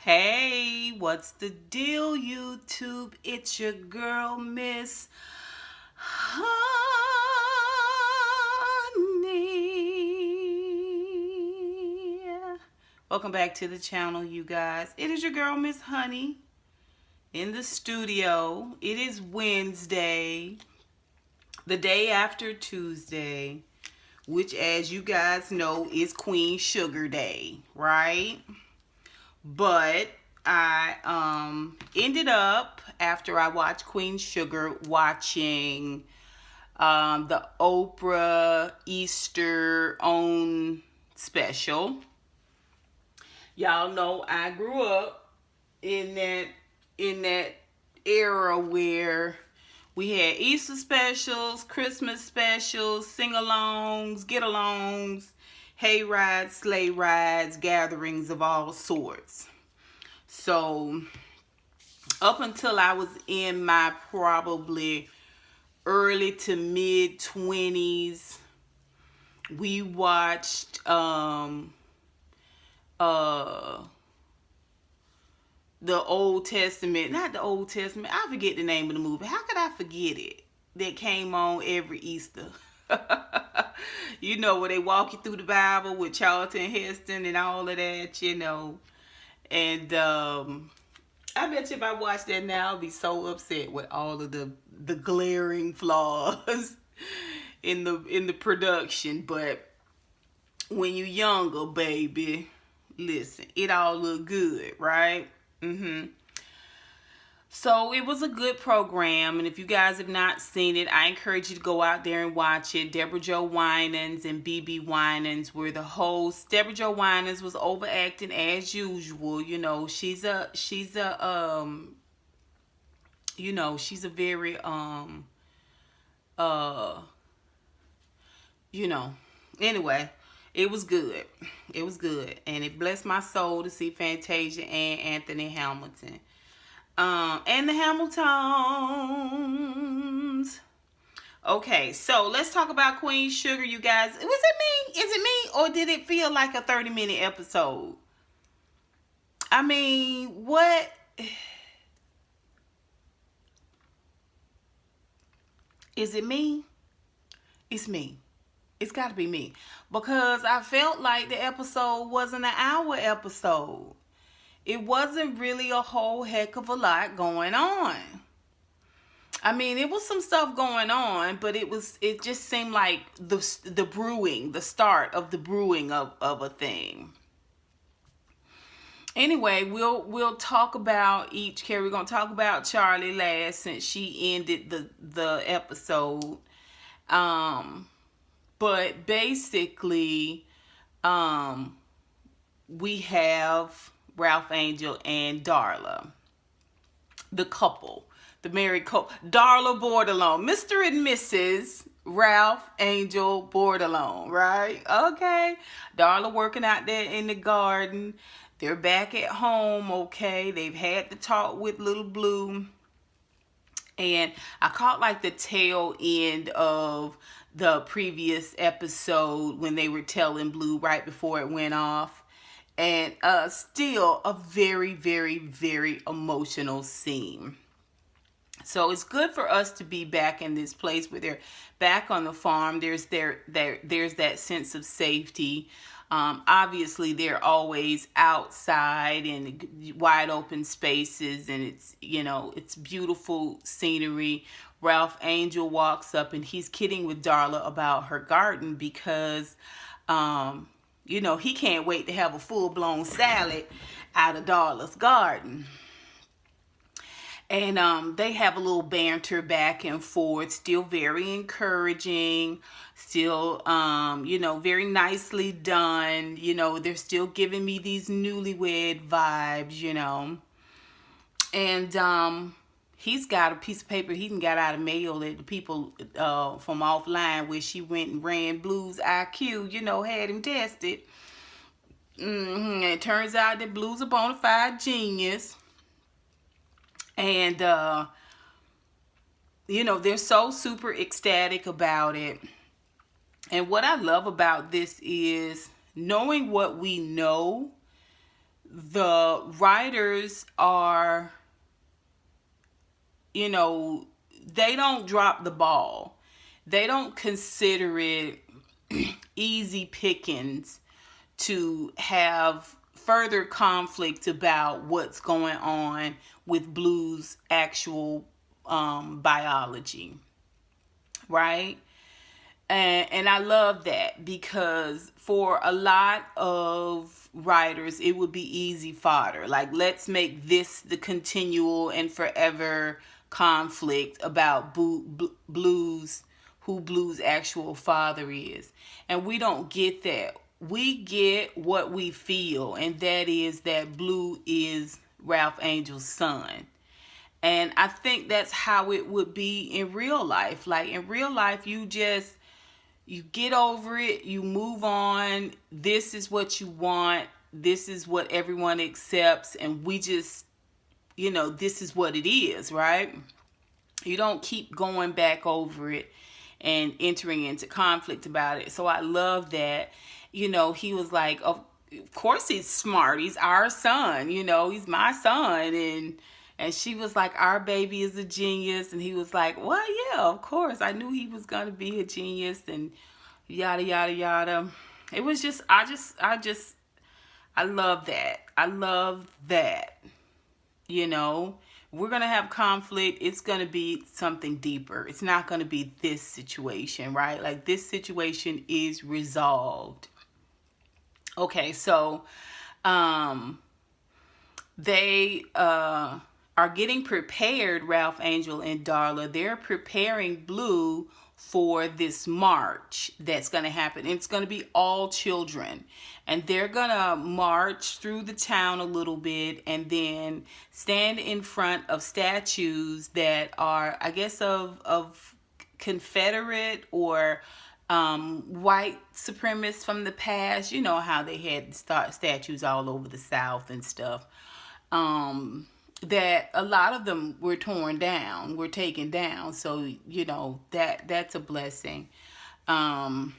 Hey, what's the deal, YouTube? It's your girl, Miss Honey. Welcome back to the channel, you guys. It is your girl, Miss Honey, in the studio. It is Wednesday, the day after Tuesday, which, as you guys know, is Queen Sugar Day, right? But I ended up, after I watched Queen Sugar, watching the Oprah Easter own special. Y'all know I grew up in that era where we had Easter specials, Christmas specials, sing-alongs, get-alongs, hay rides, sleigh rides, gatherings of all sorts. So up until I was in my probably early to mid 20s, we watched the Old Testament, not the Old Testament, I forget the name of the movie. How could I forget it? That came on every Easter. You know, where they walk you through the Bible with Charlton Heston and all of that, you know. And I bet you if I watch that now, I'll be so upset with all of the glaring flaws in the production. But when you're younger, baby, listen, it all look good, right? So it was a good program, and if you guys have not seen it, I encourage you to go out there and watch it. Deborah Jo Winans and BB Winans were the hosts. Deborah Jo Winans was overacting as usual. You know, she's a very anyway, it was good. It was good, and it blessed my soul to see Fantasia and Anthony Hamilton. And the Hamiltons. Okay, so let's talk about Queen Sugar, you guys. Was it me? Is it me? Or did it feel like a 30-minute episode? I mean, what? Is it me? It's me. It's got to be me. Because I felt like the episode wasn't an hour episode. It wasn't really a whole heck of a lot going on. I mean, it was some stuff going on, but it just seemed like the start of the brewing of a thing. Anyway, we'll talk about each character. We're gonna talk about Charlie last, since she ended the episode. But basically, we have Ralph Angel and Darla, the couple, the married couple. Darla Bordelon, Mr. and Mrs. Ralph Angel Bordelon, right? Okay. Darla working out there in the garden. They're back at home, okay? They've had the talk with little Blue. And I caught like the tail end of the previous episode when they were telling Blue right before it went off. And still a very, very, very emotional scene. So it's good for us to be back in this place where they're back on the farm. There's that sense of safety. Obviously, they're always outside in wide open spaces, and it's beautiful scenery. Ralph Angel walks up and he's kidding with Darla about her garden because he can't wait to have a full-blown salad out of Darla's garden. And they have a little banter back and forth, still very encouraging, still, very nicely done. They're still giving me these newlywed vibes, And he's got a piece of paper he got out of mail that the people from offline where she went and ran Blue's IQ, had him tested. And it turns out that Blue's a bona fide genius. And, they're so super ecstatic about it. And what I love about this is knowing what we know, the writers are, you know, they don't drop the ball. They don't consider it easy pickings to have further conflict about what's going on with Blue's actual biology, right? And I love that, because for a lot of writers, it would be easy fodder. Like, let's make this the continual and forever conflict about Blue's, who Blue's actual father is. And we don't get that. We get what we feel, and that is that Blue is Ralph Angel's son. And I think that's how it would be in real life. Like, in real life, you get over it, you move on. This is what you want. This is what everyone accepts. And we just, this is what it is, right? You don't keep going back over it and entering into conflict about it. So I love that, he was like, of course he's smart. He's our son, he's my son. And she was like, our baby is a genius. And he was like, well, yeah, of course. I knew he was going to be a genius, and yada, yada, yada. It was just, I love that. I love that. We're going to have conflict. It's going to be something deeper. It's not going to be this situation, right? Like, this situation is resolved. Okay, so they are getting prepared, Ralph Angel and Darla. They're preparing Blue for this march that's going to happen. It's going to be all children. And they're going to march through the town a little bit and then stand in front of statues that are, I guess, of Confederate or white supremacists from the past. You know how they had statues all over the South and stuff. That a lot of them were taken down. So, that's a blessing. And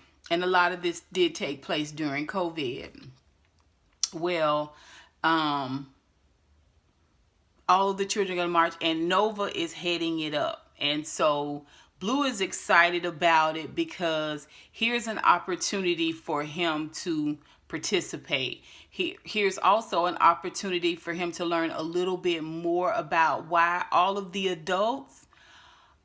a lot of this did take place during COVID. Well, all of the children are going to march, and Nova is heading it up. And so Blue is excited about it, because here's an opportunity for him to participate. Here's also an opportunity for him to learn a little bit more about why all of the adults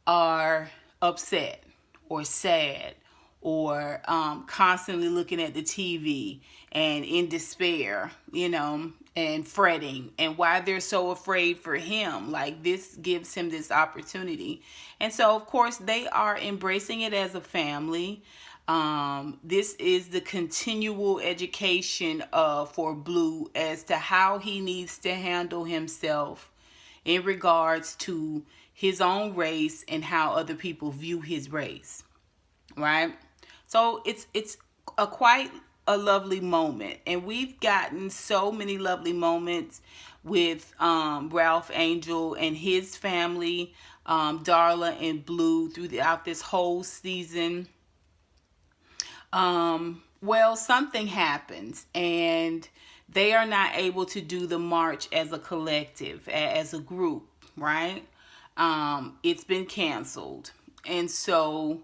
are upset or sad or constantly looking at the TV and in despair, and fretting, and why they're so afraid for him. Like, this gives him this opportunity. And so, of course, they are embracing it as a family. This is the continual education for Blue as to how he needs to handle himself in regards to his own race and how other people view his race, right? So it's quite a lovely moment, and we've gotten so many lovely moments with Ralph Angel and his family, Darla and Blue, throughout this whole season. Well, something happens, and they are not able to do the march as a collective, as a group, right? It's been canceled. And so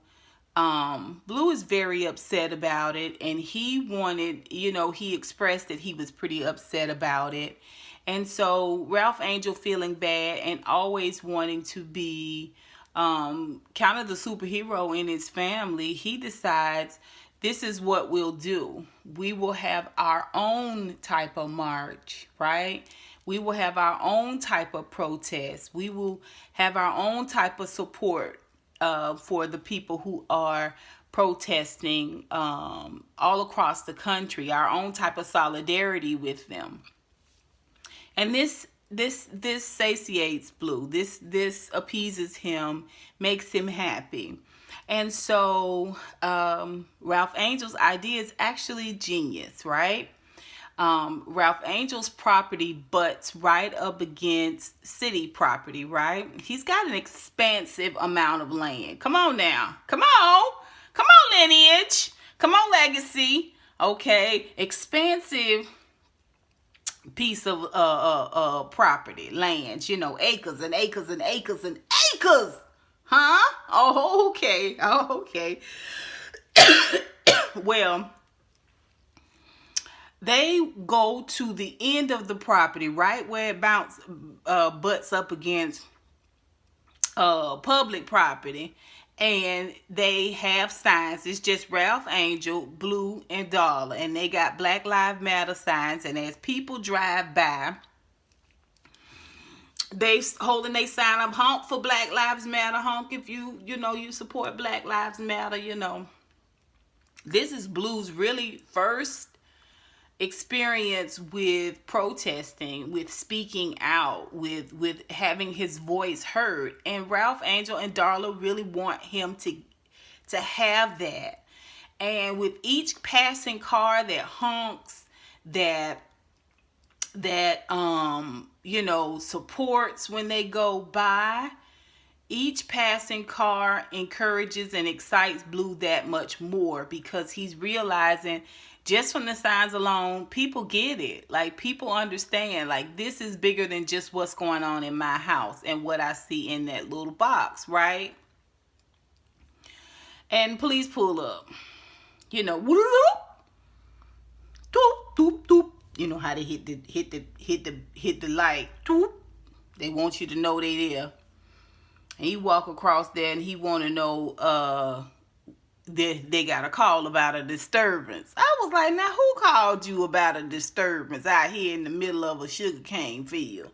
Blue is very upset about it, and he wanted, he expressed that he was pretty upset about it. And so Ralph Angel, feeling bad and always wanting to be kind of the superhero in his family, he decides, this is what we'll do. We will have our own type of march, right? We will have our own type of protest. We will have our own type of support for the people who are protesting all across the country. Our own type of solidarity with them. And this satiates Blue. This appeases him, makes him happy. And so Ralph Angel's idea is actually genius, right? Ralph Angel's property butts right up against city property, right? He's got an expansive amount of land. Come on now. Come on, lineage. Come on, legacy. Okay, expansive piece of property, land, acres and acres and acres and acres. Huh? Oh, okay. Oh, okay. Well, they go to the end of the property, right where it butts up against public property, and they have signs. It's just Ralph Angel, Blue, and Darla, and they got Black Lives Matter signs. And as people drive by, they holding they sign up, honk for Black Lives Matter, honk if you support Black Lives Matter. This is Blue's really first experience with protesting, with speaking out, with having his voice heard. And Ralph Angel and Darla really want him to have that. And with each passing car that honks, that supports when they go by, each passing car encourages and excites Blue that much more, because he's realizing just from the signs alone, people get it. Like, people understand, like, this is bigger than just what's going on in my house and what I see in that little box, right? And police pull up. Whoop, doop, doop, doop. You know how they hit the light. Doop. They want you to know they there. And he walk across there and he want to know they got a call about a disturbance. I was like, now who called you about a disturbance out here in the middle of a sugarcane field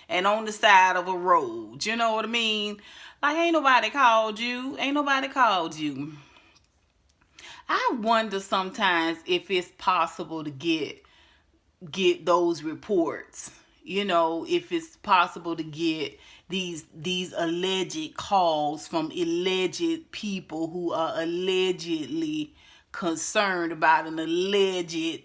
and on the side of a road? You know what I mean? Like, ain't nobody called you. Ain't nobody called you. I wonder sometimes if it's possible to get those reports. If it's possible to get these alleged calls from alleged people who are allegedly concerned about an alleged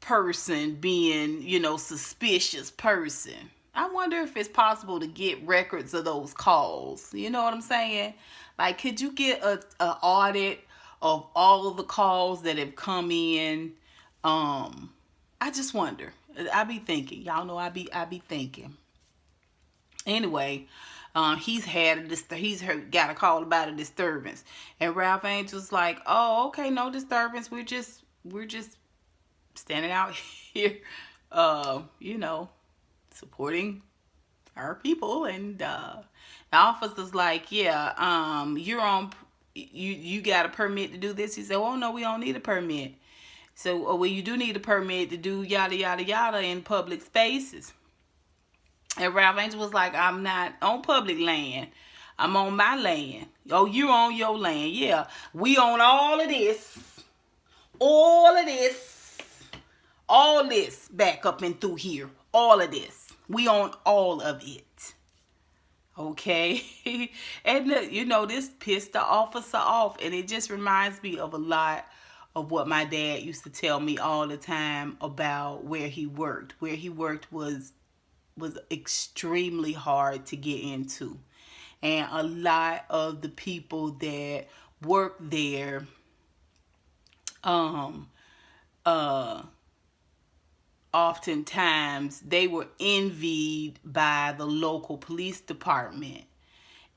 person being, suspicious person. I wonder if it's possible to get records of those calls. You know what I'm saying? Like, could you get a audit of all of the calls that have come in? I just wonder. I be thinking. Y'all know I be thinking. Anyway, he's got a call about a disturbance, and Ralph Angel's like, "Oh, okay, no disturbance. We're just standing out here, supporting our people." And the officer's like, "Yeah, you're on. You got a permit to do this?" He said, "Oh no, we don't need a permit." So, well, you do need a permit to do yada, yada, yada in public spaces. And Ralph Angel was like, "I'm not on public land. I'm on my land." "Oh, you're on your land." "Yeah, we own all of this. All of this. All this back up and through here. All of this. We own all of it." Okay? And, this pissed the officer off. And it just reminds me of a lot of what my dad used to tell me all the time about where he worked. Where he worked was extremely hard to get into. And a lot of the people that work there oftentimes they were envied by the local police department.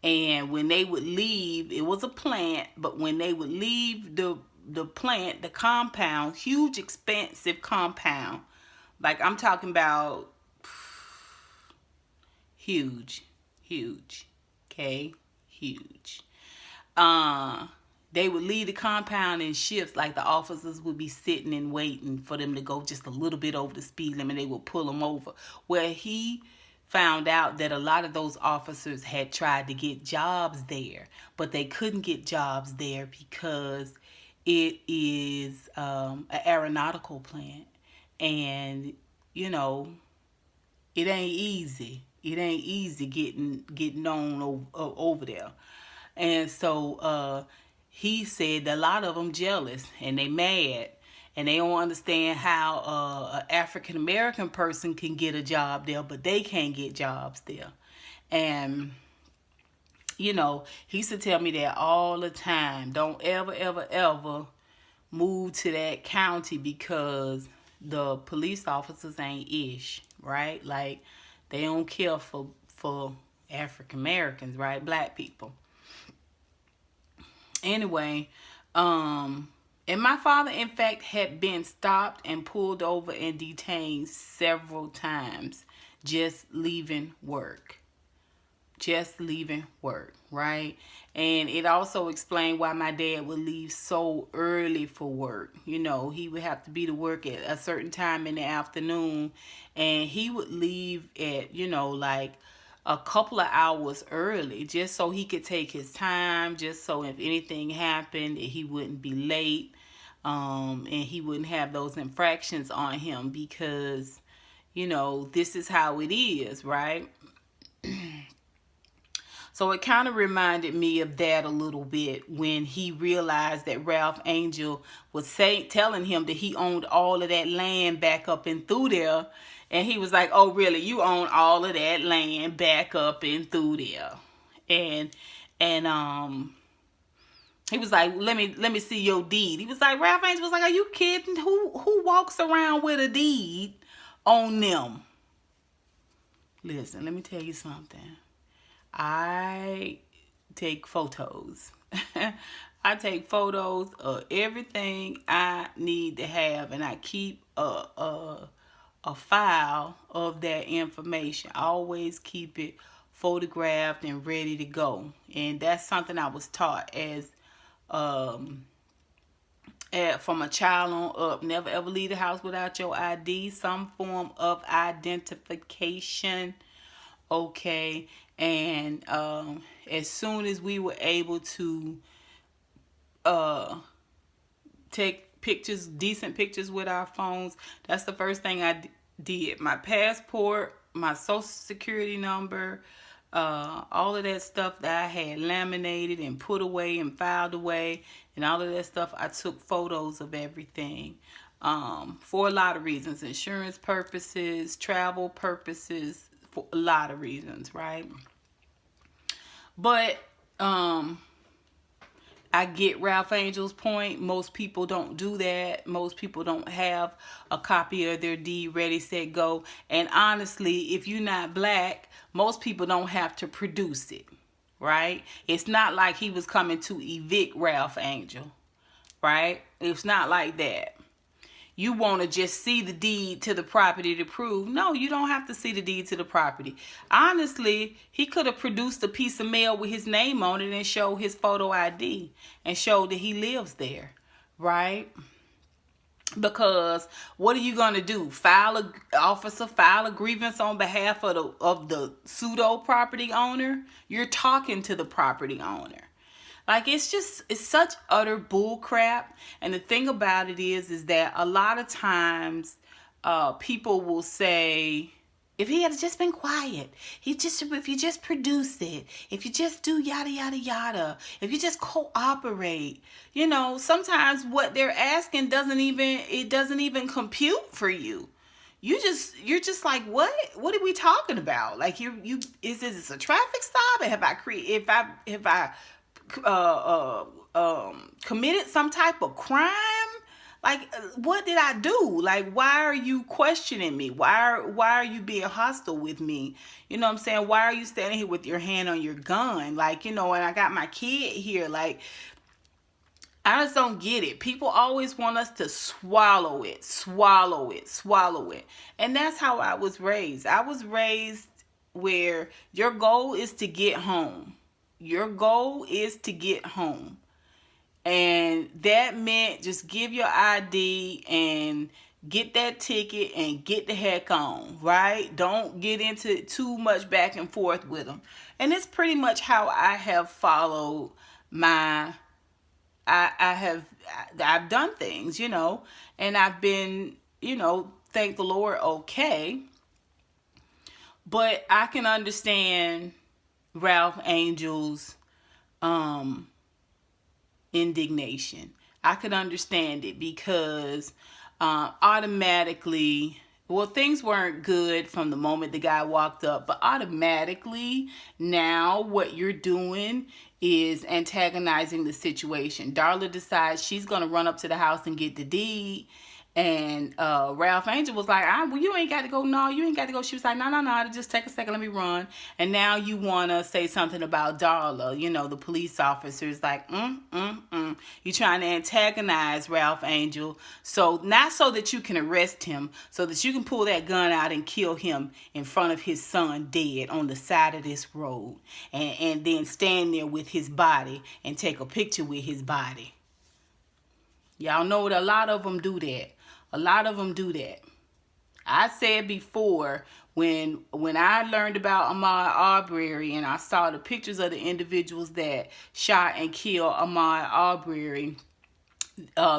And when they would leave, it was a plant, but when they would leave the plant, the compound, huge, expensive compound, like I'm talking about huge, okay, huge. They would leave the compound in shifts, like the officers would be sitting and waiting for them to go just a little bit over the speed limit. They would pull them over. Where he found out that a lot of those officers had tried to get jobs there, but they couldn't get jobs there because it is an aeronautical plant, and it ain't easy. It ain't easy getting on over there. And so he said that a lot of them jealous and they mad, and they don't understand how an African American person can get a job there, but they can't get jobs there. And he used to tell me that all the time. Don't ever, ever, ever move to that county, because the police officers ain't ish, right? Like, they don't care for African Americans, right? Black people. Anyway, and my father, in fact, had been stopped and pulled over and detained several times just leaving work. Just leaving work, right? And it also explained why my dad would leave so early for work. You know, he would have to be to work at a certain time in the afternoon, and he would leave at, you know, like a couple of hours early just so he could take his time, just so if anything happened, he wouldn't be late, and he wouldn't have those infractions on him because, you know, this is how it is, right? So it kind of reminded me of that a little bit when he realized that Ralph Angel was telling him that he owned all of that land back up and through there. And he was like, oh, really? You own all of that land back up and through there? And he was like, let me see your deed. He was like, Ralph Angel was like, are you kidding? Who walks around with a deed on them? Listen, let me tell you something. I take photos. I take photos of everything I need to have, and I keep a file of that information. I always keep it photographed and ready to go. And that's something I was taught as from a child on up. Never ever leave the house without your ID, some form of identification. Okay. And as soon as we were able to take pictures, decent pictures with our phones, that's the first thing I did. My passport, my social security number, all of that stuff that I had laminated and put away and filed away, and all of that stuff, I took photos of everything for a lot of reasons. Insurance purposes, travel purposes, for a lot of reasons, right? But I get Ralph Angel's point. Most people don't do that. Most people don't have a copy of their deed ready, set, go. And honestly, if you're not black, most people don't have to produce it, right? It's not like he was coming to evict Ralph Angel, right? It's not like that. You want to just see the deed to the property to prove. No, you don't have to see the deed to the property. Honestly, he could have produced a piece of mail with his name on it and showed his photo ID and showed that he lives there, right? Because what are you going to do? File a grievance on behalf of the pseudo property owner? You're talking to the property owner. Like, it's such utter bull crap. And the thing about it is that a lot of times people will say, if he had just been quiet, if you just produce it, if you just do yada, yada, yada, if you just cooperate, you know, sometimes what they're asking doesn't even compute for you. You're just like, what are we talking about? Like, is this a traffic stop? Have I committed some type of crime? Like, what did I do? Like, why are you questioning me? Why are you being hostile with me? You know what I'm saying? Why are you standing here with your hand on your gun? Like, you know, and I got my kid here. Like, I just don't get it. People always want us to swallow it. And that's how I was raised. I was raised where your goal is to get home. Your goal is to get home. And that meant just give your ID and get that ticket and get the heck on, right? Don't get into too much back and forth with them. And it's pretty much how I have followed I've done things, you know, and I've been, you know, thank the Lord, okay. But I can understand Ralph Angel's indignation. I could understand it because automatically, well, things weren't good from the moment the guy walked up, but automatically now what you're doing is antagonizing the situation. Darla decides she's going to run up to the house and get the deed, And Ralph Angel was like, well, you ain't got to go. No, you ain't got to go. She was like, no, just take a second, let me run. And now you want to say something about Darla. You know, the police officer's like, You trying to antagonize Ralph Angel. So, not so that you can arrest him, so that you can pull that gun out and kill him in front of his son dead on the side of this road. And then stand there with his body and take a picture with his body. Y'all know that a lot of them do that. A lot of them do that. I said before, when I learned about Ahmaud Arbery and I saw the pictures of the individuals that shot and killed Ahmaud Arbery,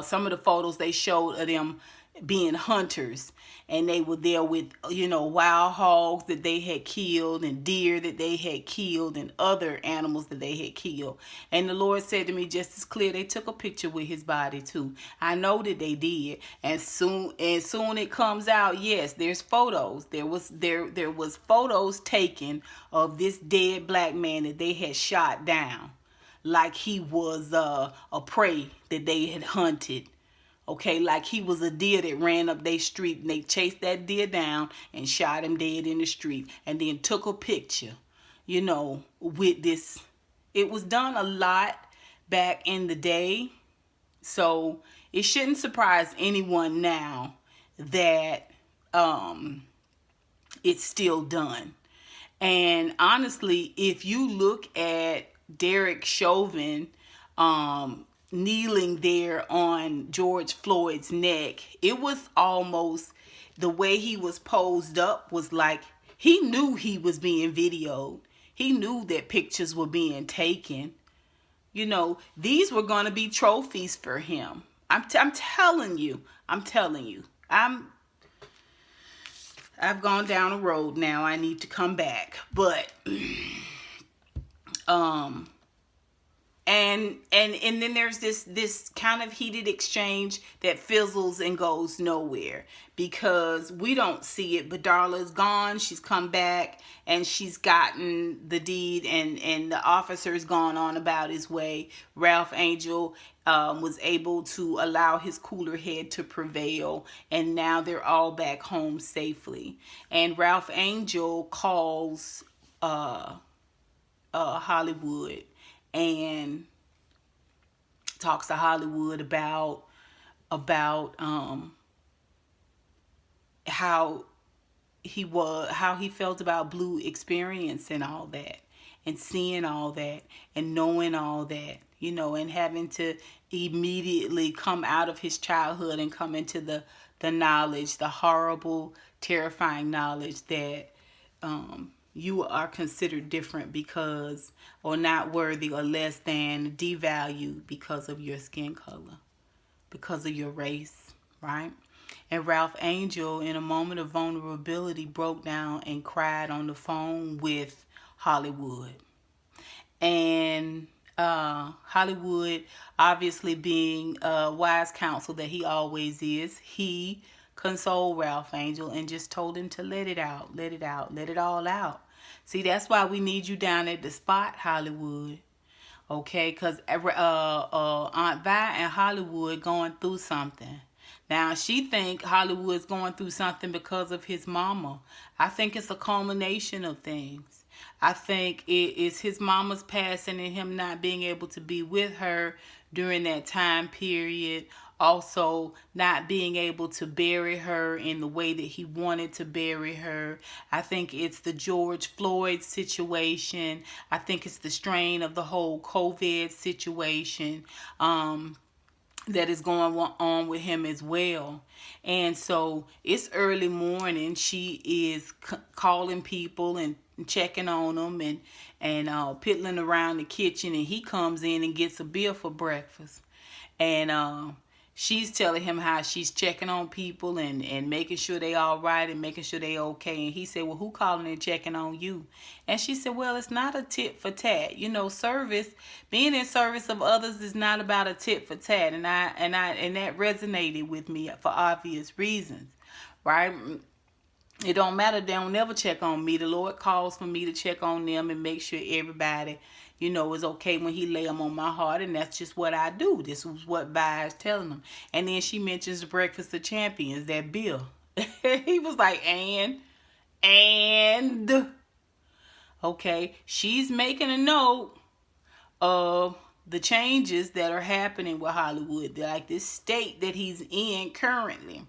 some of the photos they showed of them being hunters, and they were there with, wild hogs that they had killed and deer that they had killed and other animals that they had killed. And the Lord said to me just as clear, they took a picture with his body too. I know that they did. And soon it comes out, yes, there's photos. There was photos taken of this dead black man that they had shot down like he was a prey that they had hunted. Okay, like he was a deer that ran up their street, and they chased that deer down and shot him dead in the street, and then took a picture, with this. It was done a lot back in the day, so it shouldn't surprise anyone now that it's still done. And honestly, if you look at Derek Chauvin, kneeling there on George Floyd's neck, it was almost, the way he was posed up was like he knew he was being videoed. He knew that pictures were being taken. These were going to be trophies for him. I'm telling you. I've gone down a road now. I need to come back. But And then there's this kind of heated exchange that fizzles and goes nowhere because we don't see it, but Darla's gone. She's come back and she's gotten the deed, and the officer's gone on about his way. Ralph Angel was able to allow his cooler head to prevail, and now they're all back home safely. And Ralph Angel calls Hollywood and talks to Hollywood about how he felt about Blue experiencing all that and seeing all that and knowing all that, and having to immediately come out of his childhood and come into the knowledge, the horrible, terrifying knowledge that you are considered different because, or not worthy, or less than, devalued because of your skin color, because of your race, right? And Ralph Angel, in a moment of vulnerability, broke down and cried on the phone with Hollywood. And Hollywood, obviously being wise counsel that he always is, he consoled Ralph Angel and just told him to let it out, let it all out. See, that's why we need you down at the spot, Hollywood. Okay, because Aunt Vi and Hollywood going through something. Now, she think Hollywood's going through something because of his mama. I think it's a culmination of things. I think it is his mama's passing and him not being able to be with her during that time period. Also, not being able to bury her in the way that he wanted to bury her. I think it's the George Floyd situation. I think it's the strain of the whole COVID situation that is going on with him as well. And so it's early morning. She is calling people and checking on them and piddling around the kitchen, and he comes in and gets a beer for breakfast. And she's telling him how she's checking on people and making sure they all right and making sure they okay. And he said, well, who calling and checking on you? And she said, well, it's not a tit for tat. Service, being in service of others is not about a tit for tat. And that resonated with me for obvious reasons, right? It don't matter. They don't never check on me. The Lord calls for me to check on them and make sure everybody, is okay when he lay them on my heart. And that's just what I do. This was what Vi is telling them. And then she mentions the Breakfast of Champions, that Bill. He was like, and, okay, she's making a note of the changes that are happening with Hollywood. Like this state that he's in currently.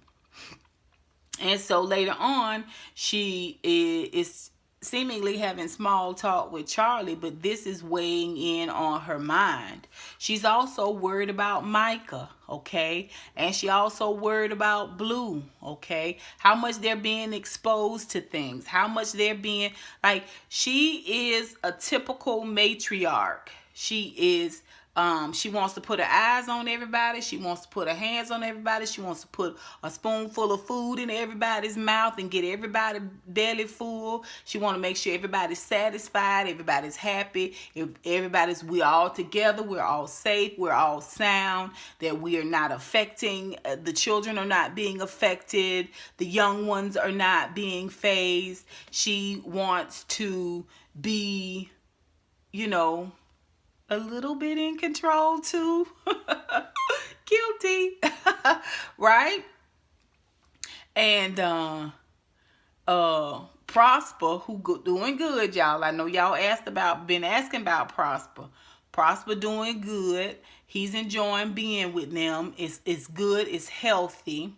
And so later on, she is seemingly having small talk with Charlie, but this is weighing in on her mind. She's also worried about Micah, okay? And she also worried about Blue, okay? How much they're being exposed to things. How much they're being, like, she is a typical matriarch. She is... she wants to put her eyes on everybody. She wants to put her hands on everybody. She wants to put a spoonful of food in everybody's mouth and get everybody belly full. She wants to make sure everybody's satisfied, everybody's happy, we're all together, we're all safe, we're all sound, that we are not affecting, the children are not being affected, the young ones are not being phased. She wants to be, a little bit in control too. Guilty. Right? And Prosper, who doing good, y'all. I know y'all been asking about Prosper. Prosper doing good. He's enjoying being with them. It's good, it's healthy.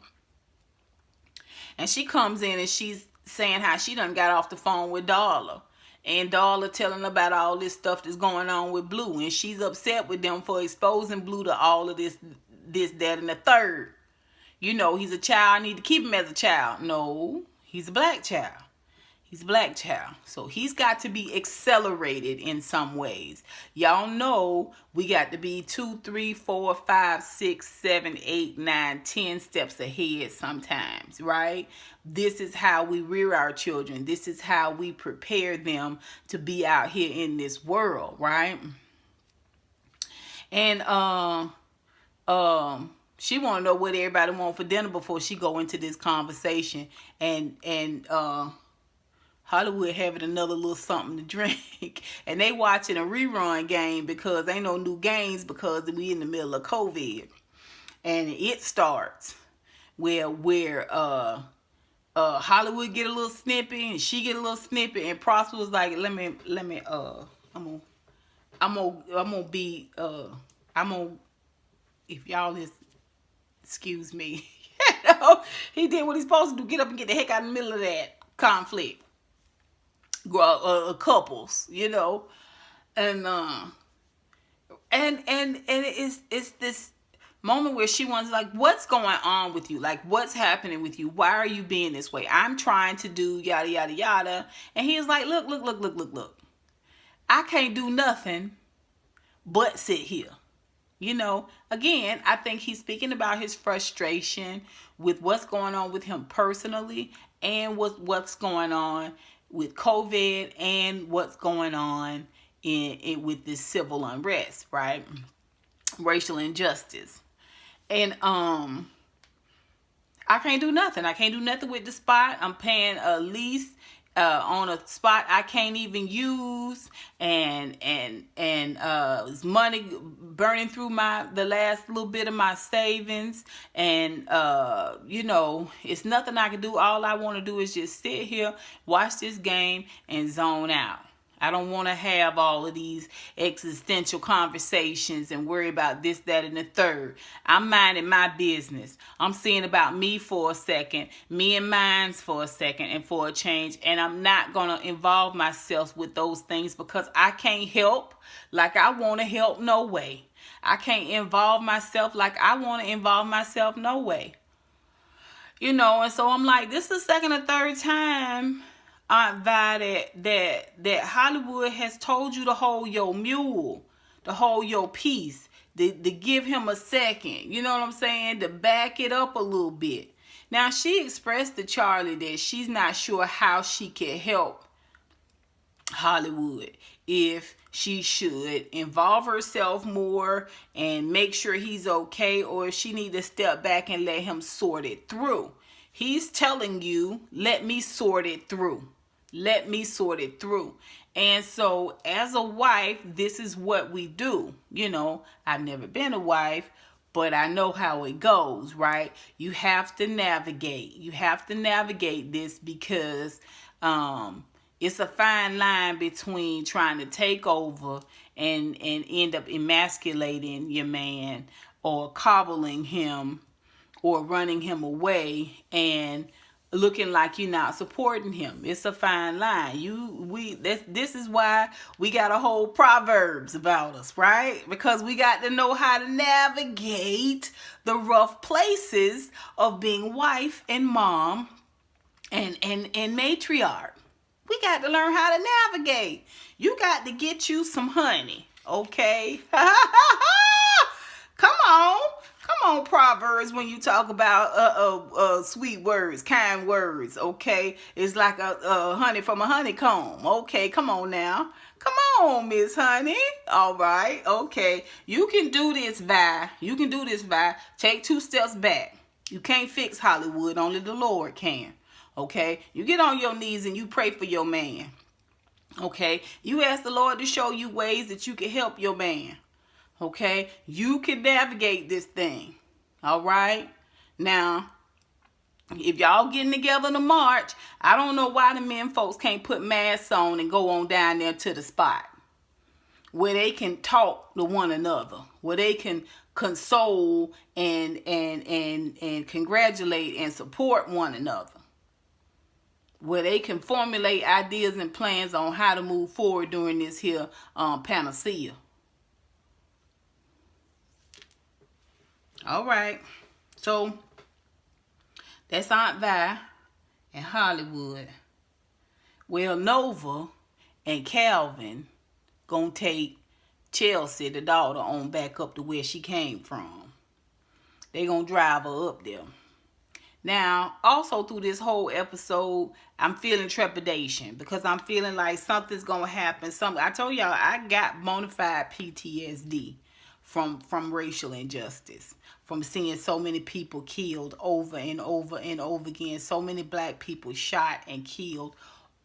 And she comes in and she's saying how she done got off the phone with Darla. And Darla telling about all this stuff that's going on with Blue. And she's upset with them for exposing Blue to all of this, that, and the third. He's a child. I need to keep him as a child. No, he's a black child. He's a black child. So he's got to be accelerated in some ways. Y'all know we got to be 2, 3, 4, 5, 6, 7, 8, 9, 10 steps ahead sometimes, right? This is how we rear our children. This is how we prepare them to be out here in this world, right? And she want to know what everybody want for dinner before she go into this conversation. And Hollywood having another little something to drink. And they watching a rerun game because ain't no new games because we in the middle of COVID. And it starts where Hollywood get a little snippy and she get a little snippy, and Prosper was like, I'm gonna if y'all is, excuse me, he did what he's supposed to do, get up and get the heck out of the middle of that conflict. Couples, and it's this moment where she wants, like, what's going on with you? Like, what's happening with you? Why are you being this way? I'm trying to do yada, yada, yada. And he's like, look. I can't do nothing but sit here. Again, I think he's speaking about his frustration with what's going on with him personally and with what's going on with COVID and what's going on in with this civil unrest, right? Racial injustice. And I can't do nothing. I can't do nothing with the spot. I'm paying a lease on a spot I can't even use, and it's money burning through the last little bit of my savings, and it's nothing I can do. All I want to do is just sit here, watch this game, and zone out. I don't want to have all of these existential conversations and worry about this, that, and the third. I'm minding my business. I'm seeing about me for a second, me and mines for a second, and for a change. And I'm not going to involve myself with those things because I can't help like I want to help, no way. I can't involve myself like I want to involve myself, no way. And so I'm like, this is the second or third time, Aunt Vi, that Hollywood has told you to hold your mule, to hold your peace, to give him a second, you know what I'm saying, to back it up a little bit. Now, she expressed to Charlie that she's not sure how she can help Hollywood, if she should involve herself more and make sure he's okay, or if she need to step back and let him sort it through. He's telling you, let me sort it through. Let me sort it through. And so as a wife, this is what we do. You know, I've never been a wife, but I know how it goes, right? You have to navigate. You have to navigate this because it's a fine line between trying to take over and end up emasculating your man, or cobbling him, or running him away and looking like you're not supporting him. It's a fine line. This is why we got a whole Proverbs about us, right? Because we got to know how to navigate the rough places of being wife and mom and matriarch. We got to learn how to navigate. You got to get you some honey, okay? Come on, Proverbs, when you talk about sweet words, kind words, okay? It's like a honey from a honeycomb, okay? Come on now. Come on, MizHoney. All right, okay. You can do this, Vi. You can do this, Vi. Take 2 steps back. You can't fix Hollywood. Only the Lord can, okay? You get on your knees and you pray for your man, okay? You ask the Lord to show you ways that you can help your man. Okay, you can navigate this thing. All right. Now, if y'all getting together to march, I don't know why the men folks can't put masks on and go on down there to the spot where they can talk to one another, where they can console and congratulate and support one another, where they can formulate ideas and plans on how to move forward during this here panacea. All right, so that's Aunt Vi and Hollywood. Well, Nova and Calvin gonna take Chelsea, the daughter, on back up to where she came from. They gonna drive her up there. Now, also through this whole episode, I'm feeling trepidation because I'm feeling like something's gonna happen. I told y'all I got bona fide PTSD from racial injustice, from seeing so many people killed over and over and over again, so many black people shot and killed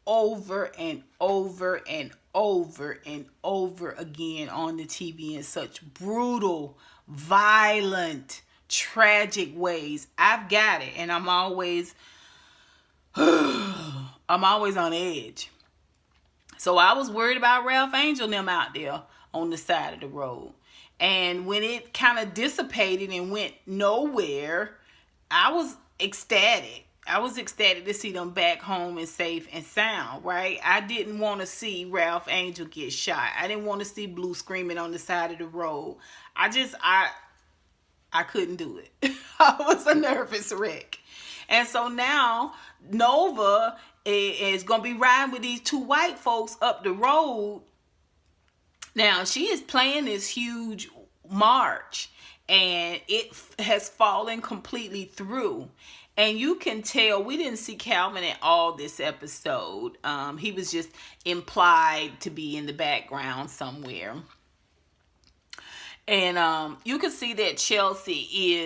over and over and over and over again on the TV in such brutal, violent, tragic ways. I've got it, and I'm always on edge. So I was worried about Ralph Angel and them out there on the side of the road. And when it kind of dissipated and went nowhere, I was ecstatic. I was ecstatic to see them back home and safe and sound, right? I didn't want to see Ralph Angel get shot. I didn't want to see Blue screaming on the side of the road. I couldn't do it. I was a nervous wreck. And so now Nova is going to be riding with these 2 white folks up the road. Now, she is playing this huge march, and it has fallen completely through. And you can tell, we didn't see Calvin at all this episode. He was just implied to be in the background somewhere. And you can see that Chelsea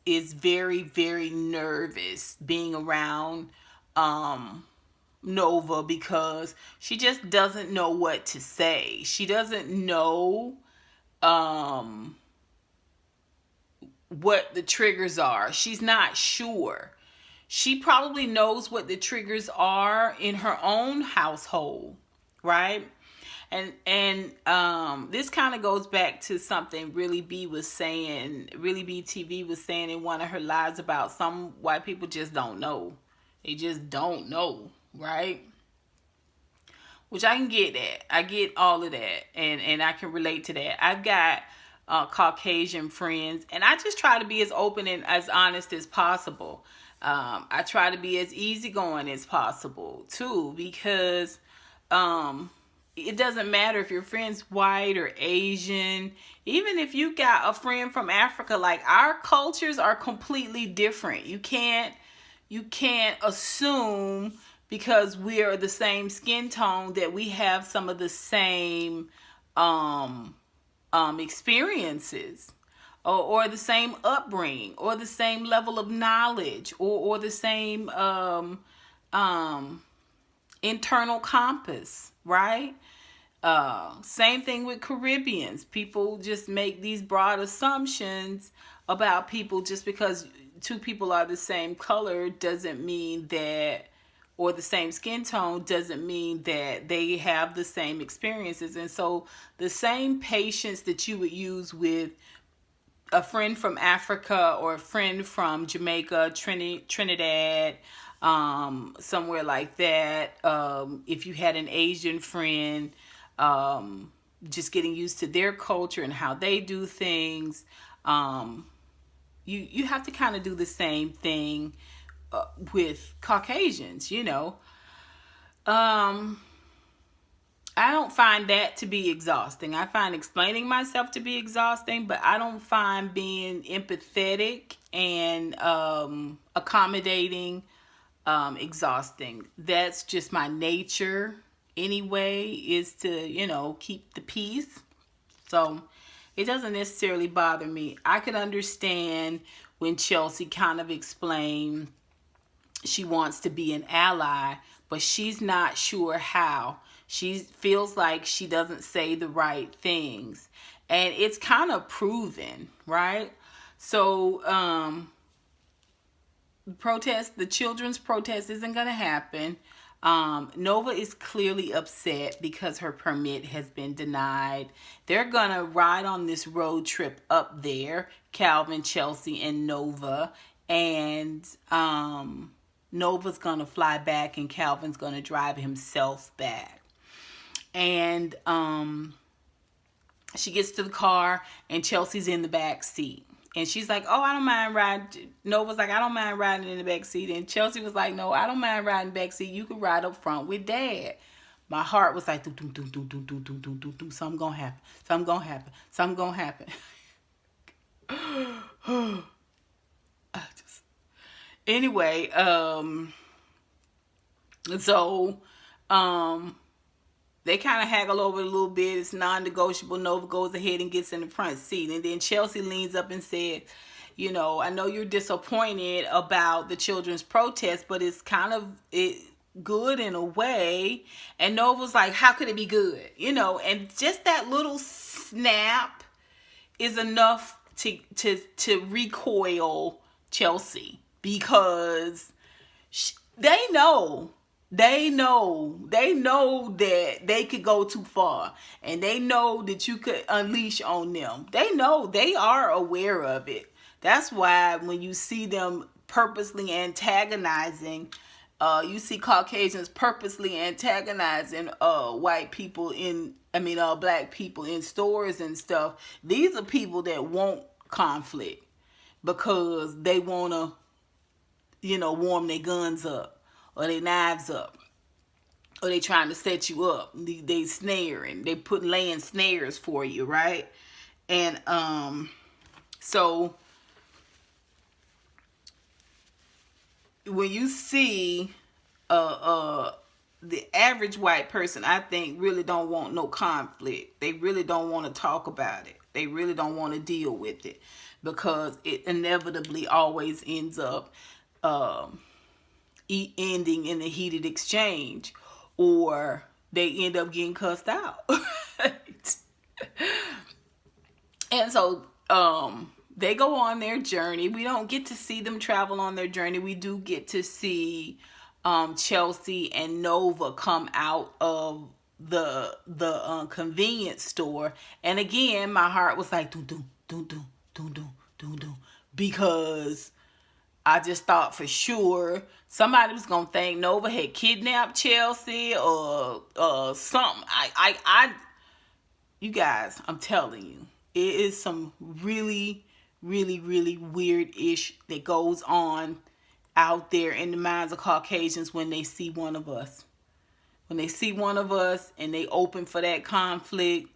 is very, very nervous being around Nova, because she just doesn't know what to say. She doesn't know what the triggers are. She's not sure. She probably knows what the triggers are in her own household, right? And this kind of goes back to something Really B TV was saying in one of her lives about some white people just don't know. They just don't know, right? Which I can get that. I get all of that. And I can relate to that. I've got Caucasian friends, and I just try to be as open and as honest as possible. I try to be as easygoing as possible too, because it doesn't matter if your friend's white or Asian. Even if you got a friend from Africa, like, our cultures are completely different. You can't assume because we are the same skin tone that we have some of the same experiences. or the same upbringing, or the same level of knowledge, or the same internal compass, right? Same thing with Caribbeans. People just make these broad assumptions about people. Just because two people are the same color doesn't mean that, or the same skin tone doesn't mean that they have the same experiences. And so the same patience that you would use with a friend from Africa or a friend from Jamaica, Trinidad, somewhere like that. If you had an Asian friend, just getting used to their culture and how they do things. You have to kind of do the same thing with Caucasians, you know. I don't find that to be exhausting. I find explaining myself to be exhausting, but I don't find being empathetic and accommodating exhausting. That's just my nature anyway, is to, you know, keep the peace. So it doesn't necessarily bother me. I could understand when Chelsea kind of explained she wants to be an ally, but she's not sure how. She feels like she doesn't say the right things. And it's kind of proven, right? So, the children's protest isn't going to happen. Nova is clearly upset because her permit has been denied. They're going to ride on this road trip up there, Calvin, Chelsea, and Nova. And Nova's going to fly back and Calvin's going to drive himself back. And she gets to the car and Chelsea's in the back seat. And she's like, oh, I don't mind riding. Nova's like, I don't mind riding in the back seat. And Chelsea was like, no, I don't mind riding back seat. You can ride up front with Dad. My heart was like, something gonna happen. Something gonna happen. Something gonna happen. Anyway, they kind of haggle over it a little bit. It's non-negotiable. Nova goes ahead and gets in the front seat. And then Chelsea leans up and said, you know, I know you're disappointed about the children's protest, but it's kind of good in a way. And Nova's like, how could it be good? You know, and just that little snap is enough to recoil Chelsea, because they know that they could go too far, and they know that you could unleash on them. They know, they are aware of it. That's why when you see them purposely antagonizing, you see Caucasians purposely antagonizing black people in stores and stuff. These are people that want conflict because they want to, you know, warm their guns up or their knives up, or they trying to set you up. They snaring. They laying snares for you, right? And so when you see the average white person, I think, really don't want no conflict. They really don't want to talk about it. They really don't want to deal with it, because it inevitably always ends up ending in a heated exchange, or they end up getting cussed out. Right? And so they go on their journey. We don't get to see them travel on their journey. We do get to see Chelsea and Nova come out of the convenience store. And again, my heart was like, doo doo, because I just thought for sure somebody was gonna think Nova had kidnapped Chelsea or something. You guys, I'm telling you, it is some really, really, really weird-ish that goes on out there in the minds of Caucasians when they see one of us. When they see one of us and they open for that conflict,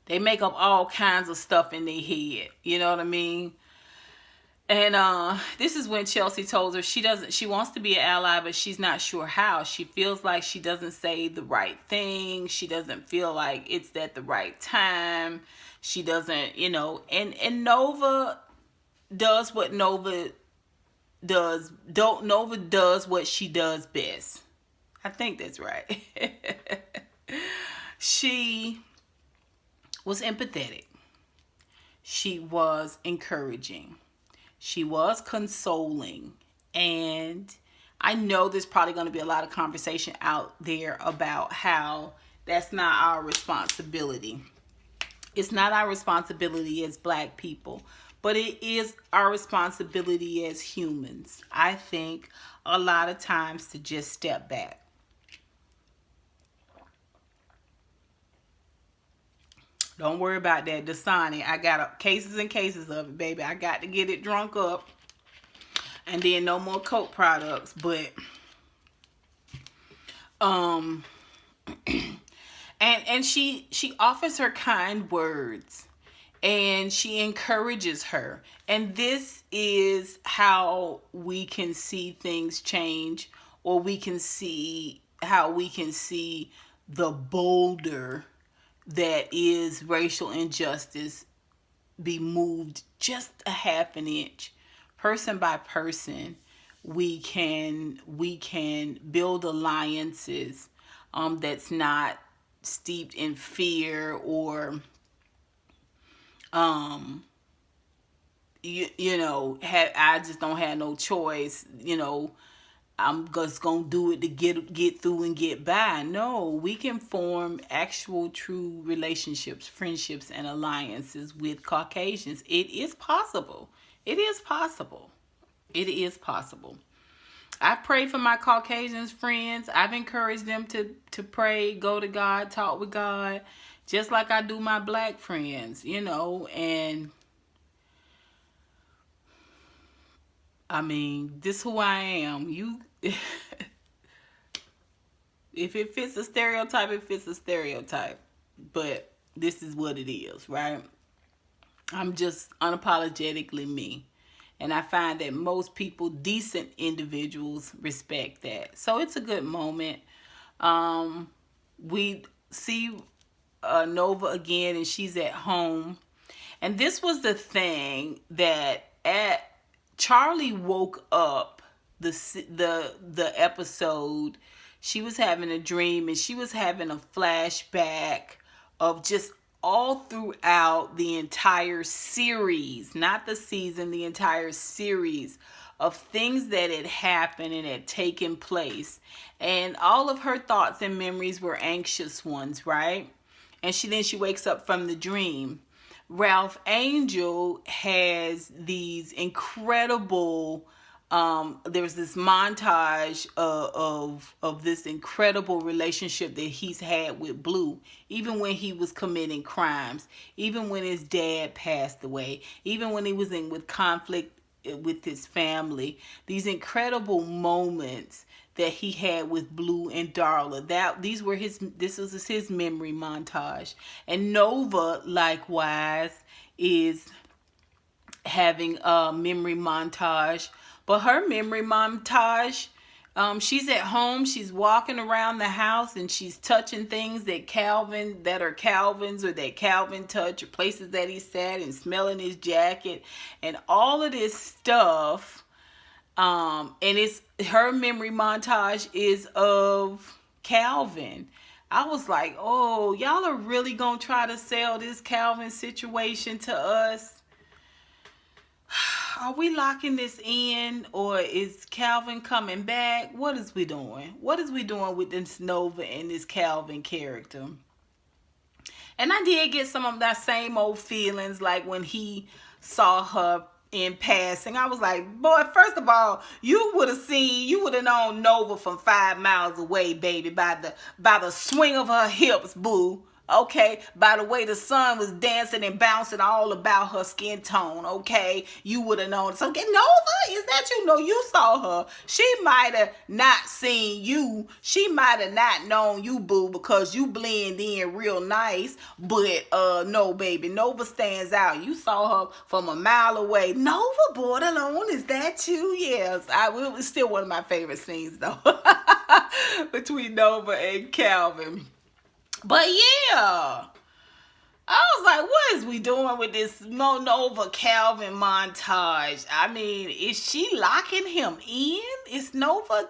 they make up all kinds of stuff in their head. You know what I mean? And this is when Chelsea told her she wants to be an ally, but she's not sure how. She feels like she doesn't say the right thing. She doesn't feel like it's at the right time. She doesn't, and Nova does what Nova does. Nova does what she does best. I think that's right. She was empathetic. She was encouraging. She was consoling. And I know there's probably going to be a lot of conversation out there about how that's not our responsibility. It's not our responsibility as Black people, but it is our responsibility as humans, I think, a lot of times to just step back. Don't worry about that Dasani. I got cases and cases of it, baby. I got to get it drunk up. And then no more Coke products. But, and she offers her kind words. And she encourages her. And this is how we can see things change. Or we can see how we can see the boulder that is racial injustice be moved just a half an inch. Person by person, we can build alliances that's not steeped in fear or I just don't have no choice, I'm just gonna do it to get through and get by. No, we can form actual true relationships, friendships, and alliances with Caucasians. It is possible. It is possible. It is possible. I pray for my Caucasian friends. I've encouraged them to pray, go to God, talk with God, just like I do my Black friends, and I mean, this is who I am. If it fits a stereotype, it fits a stereotype. But this is what it is, right? I'm just unapologetically me. And I find that most people, decent individuals, respect that. So it's a good moment. We see Nova again, and she's at home. And this was the thing that Charlie woke up the episode. She was having a dream, and she was having a flashback of just all throughout the entire series, not the season, the entire series of things that had happened and had taken place. And all of her thoughts and memories were anxious ones, right? And she wakes up from the dream. Ralph Angel has these incredible, there's this montage of this incredible relationship that he's had with Blue, even when he was committing crimes, even when his dad passed away, even when he was with conflict with his family. These incredible moments that he had with Blue and Darla. This was his memory montage. And Nova, likewise, is having a memory montage. But her memory montage, she's at home, she's walking around the house, and she's touching things that are Calvin's, or that Calvin touched, or places that he sat, and smelling his jacket, and all of this stuff. And it's her memory montage is of Calvin. I was like, oh, y'all are really gonna try to sell this Calvin situation to us? Are we locking this in, or is Calvin coming back? What is we doing? What is we doing with this Nova and this Calvin character? And I did get some of that same old feelings, like when he saw her in passing. I was like, boy, first of all, you would have known Nova from 5 miles away, baby, by the swing of her hips, boo. Okay, by the way the sun was dancing and bouncing all about her skin tone, okay, you would have known. So, okay, Nova, is that you? No, you saw her. She might have not seen you. She might have not known you, boo, because you blend in real nice. But, no, baby, Nova stands out. You saw her from a mile away. Nova Bordelon, is that you? Yes, it was still one of my favorite scenes, though, between Nova and Calvin. But yeah, I was like, what is we doing with this Nova Calvin montage? I mean, is she locking him in? Is Nova...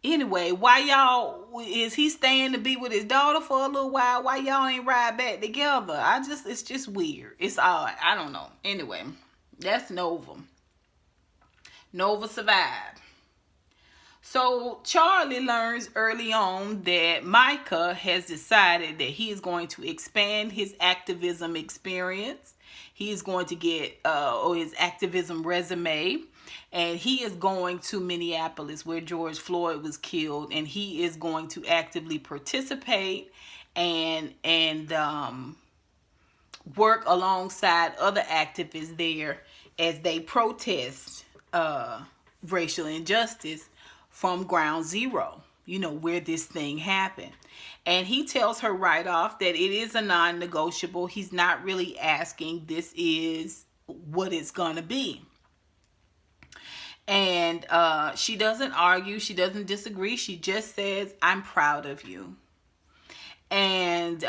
Anyway, why y'all... Is he staying to be with his daughter for a little while? Why y'all ain't ride back together? It's just weird. It's odd. I don't know. Anyway, that's Nova. Nova survived. So Charlie learns early on that Micah has decided that he is going to expand his activism experience. He is going to get his activism resume, and he is going to Minneapolis where George Floyd was killed, and he is going to actively participate and work alongside other activists there as they protest racial injustice from ground zero, where this thing happened. And he tells her right off that it is a non-negotiable. He's not really asking. This is what it's going to be. And she doesn't argue. She doesn't disagree. She just says, I'm proud of you. And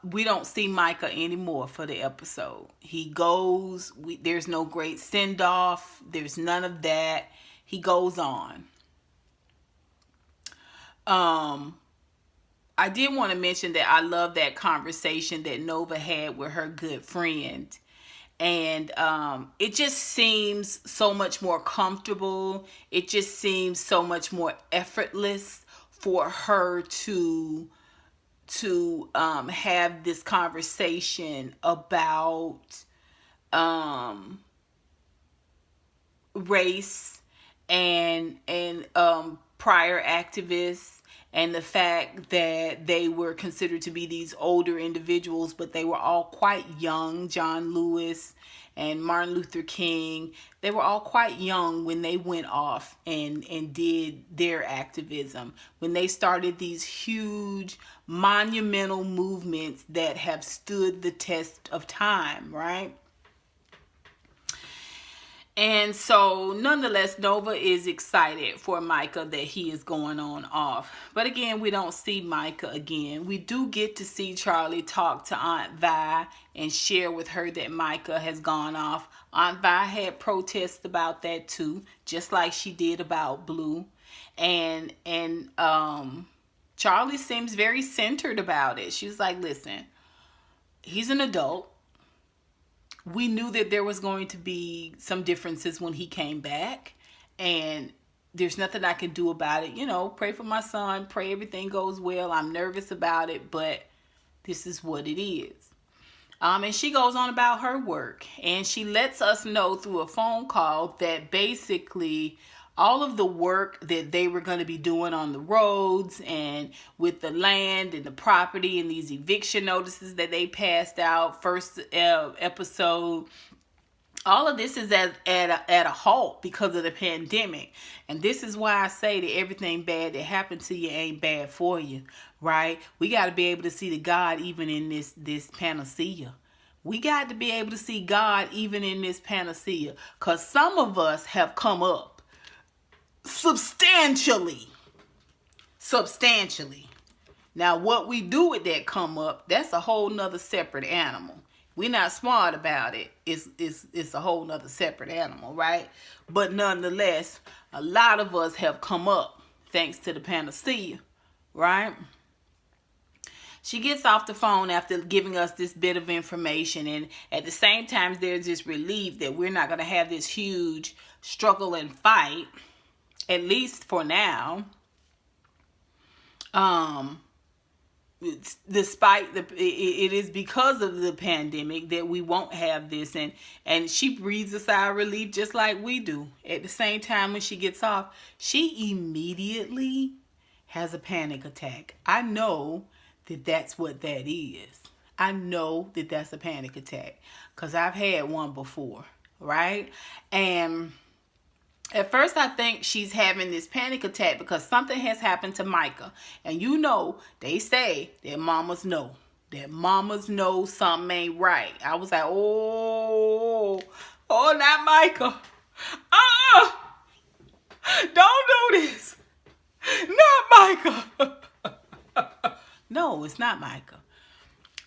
we don't see Micah anymore for the episode. He goes. There's no great send-off. There's none of that. He goes on. I did want to mention that I love that conversation that Nova had with her good friend. And it just seems so much more comfortable. It just seems so much more effortless for her to have this conversation about race and prior activists, and the fact that they were considered to be these older individuals, but they were all quite young. John Lewis and Martin Luther King, they were all quite young when they went off and did their activism, when they started these huge monumental movements that have stood the test of time, right? And so, nonetheless, Nova is excited for Micah that he is going on off. But again, we don't see Micah again. We do get to see Charlie talk to Aunt Vi and share with her that Micah has gone off. Aunt Vi had protests about that too, just like she did about Blue. And Charlie seems very centered about it. She's like, listen, he's an adult. We knew that there was going to be some differences when he came back, and there's nothing I can do about it. Pray for my son, pray everything goes well. I'm nervous about it, but this is what it is. And she goes on about her work, and she lets us know through a phone call that basically all of the work that they were going to be doing on the roads and with the land and the property and these eviction notices that they passed out first episode, all of this is at a halt because of the pandemic. And this is why I say that everything bad that happened to you ain't bad for you, right? We got to be able to see the God even in this panacea. We got to be able to see God even in this panacea, because some of us have come up substantially. Now, what we do with that come up, that's a whole nother separate animal. We're not smart about it. It's a whole nother separate animal, right? But nonetheless, a lot of us have come up thanks to the panacea, right? She gets off the phone after giving us this bit of information, and at the same time, there's this relief that we're not going to have this huge struggle and fight, at least for now. Despite it is because of the pandemic that we won't have this, and she breathes a sigh of relief just like we do. At the same time, when she gets off, she immediately has a panic attack. I know that that's what that is. I know that that's a panic attack because I've had one before, right? And at first, I think she's having this panic attack because something has happened to Micah. And they say that mamas know. That mamas know something ain't right. I was like, oh, not Micah. Don't do this. Not Micah. No, it's not Micah.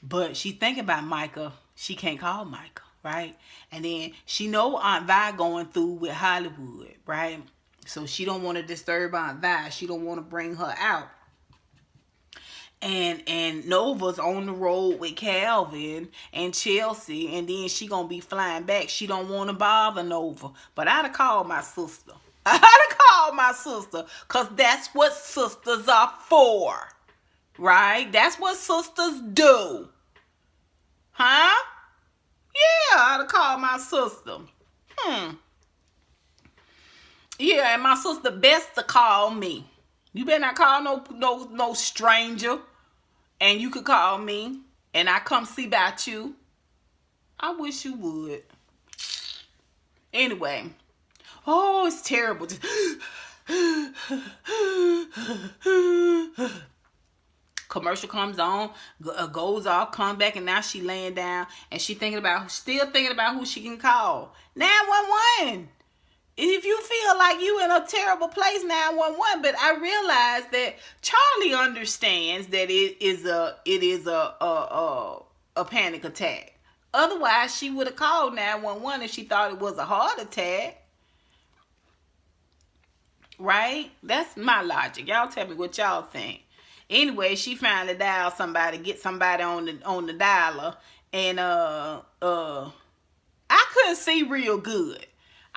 But she thinking about Micah. She can't call Micah, right? And then she know Aunt Vi going through with Hollywood, right? So she don't want to disturb Aunt Vi. She don't want to bring her out. And Nova's on the road with Calvin and Chelsea, and then she gonna be flying back. She don't want to bother Nova. But I'd have called my sister. I'd have called my sister, because that's what sisters are for. Right? That's what sisters do. Huh? Yeah, I'd have called my sister. Yeah, and my sister best to call me. You better not call no stranger. And you could call me. And I come see about you. I wish you would. Anyway. Oh, it's terrible. Commercial comes on, goes off, comes back, and now she laying down, and she still thinking about who she can call. 911. If you feel like you in a terrible place, 911. But I realize that Charlie understands that it is a panic attack. Otherwise, she would have called 911 if she thought it was a heart attack. Right? That's my logic. Y'all tell me what y'all think. Anyway, she finally dialed somebody, get somebody on the dialer, and I couldn't see real good.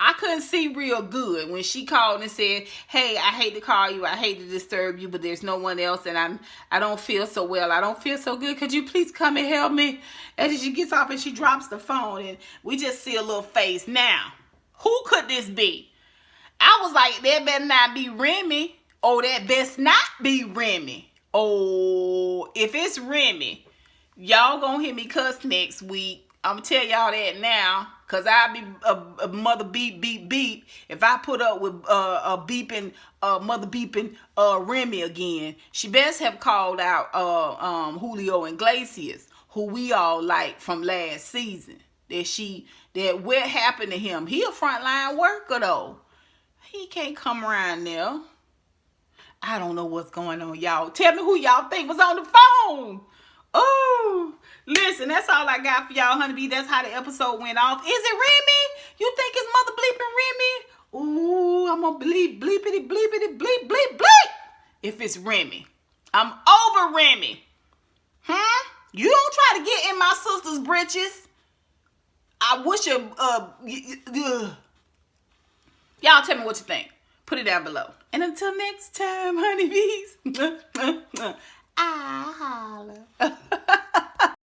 I couldn't see real good when she called and said, "Hey, I hate to call you. I hate to disturb you, but there's no one else, and I don't feel so well. I don't feel so good. Could you please come and help me?" And she gets off and she drops the phone, and we just see a little face. Now, who could this be? I was like, that better not be Remy. Oh, that best not be Remy. Oh, if it's Remy, y'all gonna hear me cuss next week. I'm gonna tell y'all that now, cause I'll be a mother beep beep beep if I put up with a beeping mother beeping Remy again. She best have called out Julio Iglesias, who we all like from last season. That what happened to him? He a frontline worker though. He can't come around there. I don't know what's going on, y'all. Tell me who y'all think was on the phone. Oh, listen, that's all I got for y'all, honeybee. That's how the episode went off. Is it Remy? You think it's mother bleeping Remy? Ooh, I'm gonna bleep, bleepity, bleepity, bleep, bleep, bleep. If it's Remy. I'm over Remy. You don't try to get in my sister's britches. I wish y'all tell me what you think. Put it down below. And until next time, honeybees, I holla.